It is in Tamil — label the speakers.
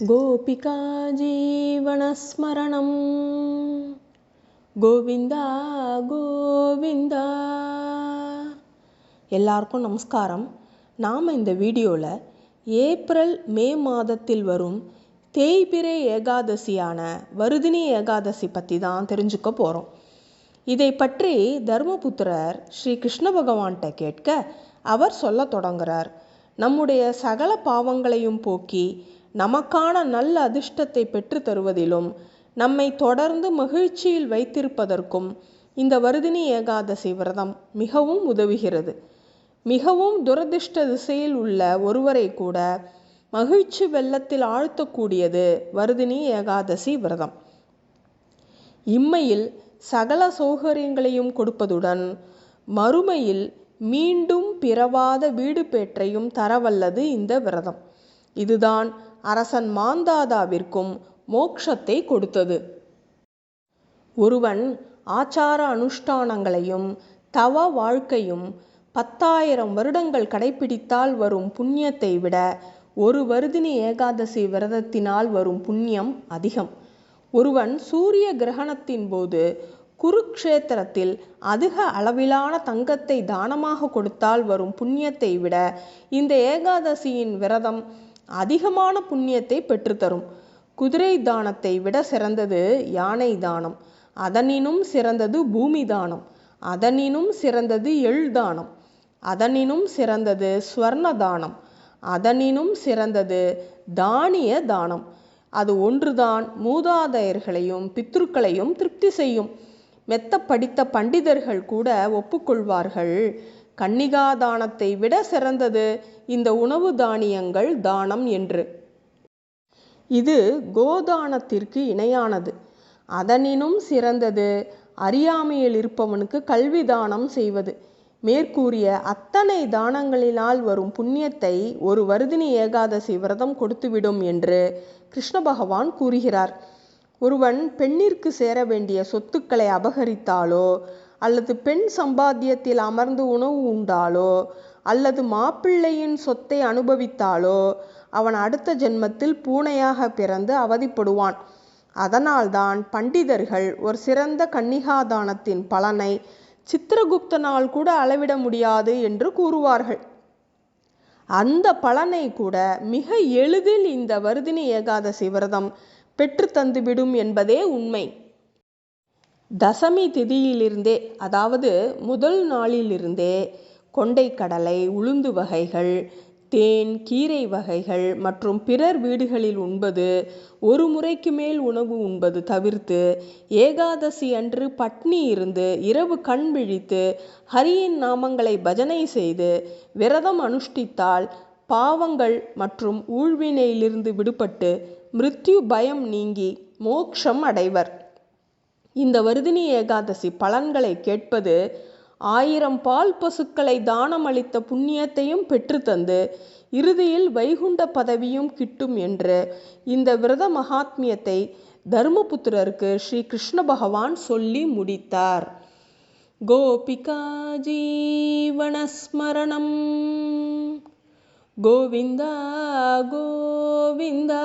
Speaker 1: கோபிகா ஜீவனஸ்மரணம் கோவிந்தா கோவிந்தா. எல்லாருக்கும் நமஸ்காரம். நாம் இந்த வீடியோவில் ஏப்ரல் மே மாதத்தில் வரும் தேய்பிறை ஏகாதசியான வருதினி ஏகாதசி பற்றி தான் தெரிஞ்சுக்க போகிறோம். இதை பற்றி தர்மபுத்திரர் ஸ்ரீ கிருஷ்ண பகவான்கிட்ட கேட்க அவர் சொல்ல தொடங்குகிறார். நம்முடைய சகல பாவங்களையும் போக்கி நமக்கான நல்ல அதிர்ஷ்டத்தை பெற்று தருவதிலும் நம்மை தொடர்ந்து மகிழ்ச்சியில் வைத்திருப்பதற்கும் இந்த வருதினி ஏகாதசி விரதம் மிகவும் உதவுகிறது. மிகவும் துரதிர்ஷ்ட திசையில் உள்ள ஒருவரை கூட மகிழ்ச்சி வெள்ளத்தில் ஆழ்த்தக்கூடியது வருதினி ஏகாதசி விரதம். இம்மையில் சகல சௌகரியங்களையும் கொடுப்பதுடன் மறுமையில் மீண்டும் பிறவாத வீடு பேற்றையும் தரவல்லது இந்த விரதம். இதுதான் அரசன் மாந்தாதாவிற்கும் மோட்சத்தை கொடுத்தது. ஒருவன் ஆச்சார அனுஷ்டானங்களையும் தவ வாழ்க்கையும் 10,000 வருடங்கள் கடைபிடித்தால் வரும் புண்ணியத்தை விட ஒரு வருதினி ஏகாதசி விரதத்தினால் வரும் புண்ணியம் அதிகம். ஒருவன் சூரிய கிரகணத்தின் போது குருக்ஷேத்திரத்தில் அதிக அளவிலான தங்கத்தை தானமாக கொடுத்தால் வரும் புண்ணியத்தை விட இந்த ஏகாதசியின் விரதம் அதிகமான புண்ணியத்தை பெற்றுத்தரும். குதிரை தானத்தை விட சிறந்தது யானை தானம், அதனினும் சிறந்தது பூமி தானம், அதனினும் சிறந்தது எள் தானம், அதனினும் சிறந்தது ஸ்வர்ண தானம், அதனினும் சிறந்தது தானிய தானம். அது ஒன்றுதான் மூதாதையர்களையும் பித்ருக்களையும் திருப்தி செய்யும். மெத்த படித்த பண்டிதர்கள் கூட ஒப்புக்கொள்வார்கள், கன்னிகா தானத்தை விட சிறந்தது இந்த உணவு தானியங்கள் தானம் என்று. இது கோதானத்திற்கு இணையானது. அதனினும் சிறந்தது அறியாமையில் இருப்பவனுக்கு கல்வி தானம் செய்வது. மேற்கூறிய அத்தனை தானங்களினால் வரும் புண்ணியத்தை ஒரு வருதினி ஏகாதசி விரதம் கொடுத்துவிடும் என்று கிருஷ்ண பகவான் கூறுகிறார். ஒருவன் பெண்ணிற்கு சேர வேண்டிய சொத்துக்களை அபகரித்தாலோ அல்லது பெண் சம்பாத்தியத்தில் அமர்ந்து உணவு உண்டாலோ அல்லது மாப்பிள்ளையின் சொத்தை அனுபவித்தாலோ அவன் அடுத்த ஜென்மத்தில் பூனையாக பிறந்து அவதிப்படுவான். அதனால்தான் பண்டிதர்கள் ஒரு சிறந்த கன்னிகாதானத்தின் பலனை சித்திரகுப்தனால் கூட அளவிட முடியாது என்று கூறுவார்கள். அந்த பலனை கூட மிக எளிதில் இந்த வருதினி ஏகாதசி விரதம் பெற்று தந்துவிடும் என்பதே உண்மை. தசமி திதியிலிருந்தே, அதாவது முதல் நாளிலிருந்தே கொண்டைக்கடலை, உளுந்து வகைகள், தேன், கீரை வகைகள் மற்றும் பிறர் வீடுகளில் உண்பது, ஒரு முறைக்கு மேல் உணவு உண்பது தவிர்த்து ஏகாதசி அன்று பட்னி இருந்து இரவு கண் விழித்து ஹரியின் நாமங்களை பஜனை செய்து விரதம் அனுஷ்டித்தால் பாவங்கள் மற்றும் ஊழ்வினையிலிருந்து விடுபட்டு மிருத்யு பயம் நீங்கி மோட்சம் அடைவர். இந்த வருதினி ஏகாதசி பலன்களை கேட்பது 1000 பால் பசுக்களை தானம் அளித்த புண்ணியத்தையும் பெற்றுத்தந்து இறுதியில் வைகுண்ட பதவியும் கிட்டும் என்று இந்த விரத மகாத்மியத்தை தர்மபுத்திரருக்கு ஸ்ரீ கிருஷ்ண பகவான் சொல்லி முடித்தார். கோபிகா ஜீவனஸ்மரணம் கோவிந்தா கோவிந்தா.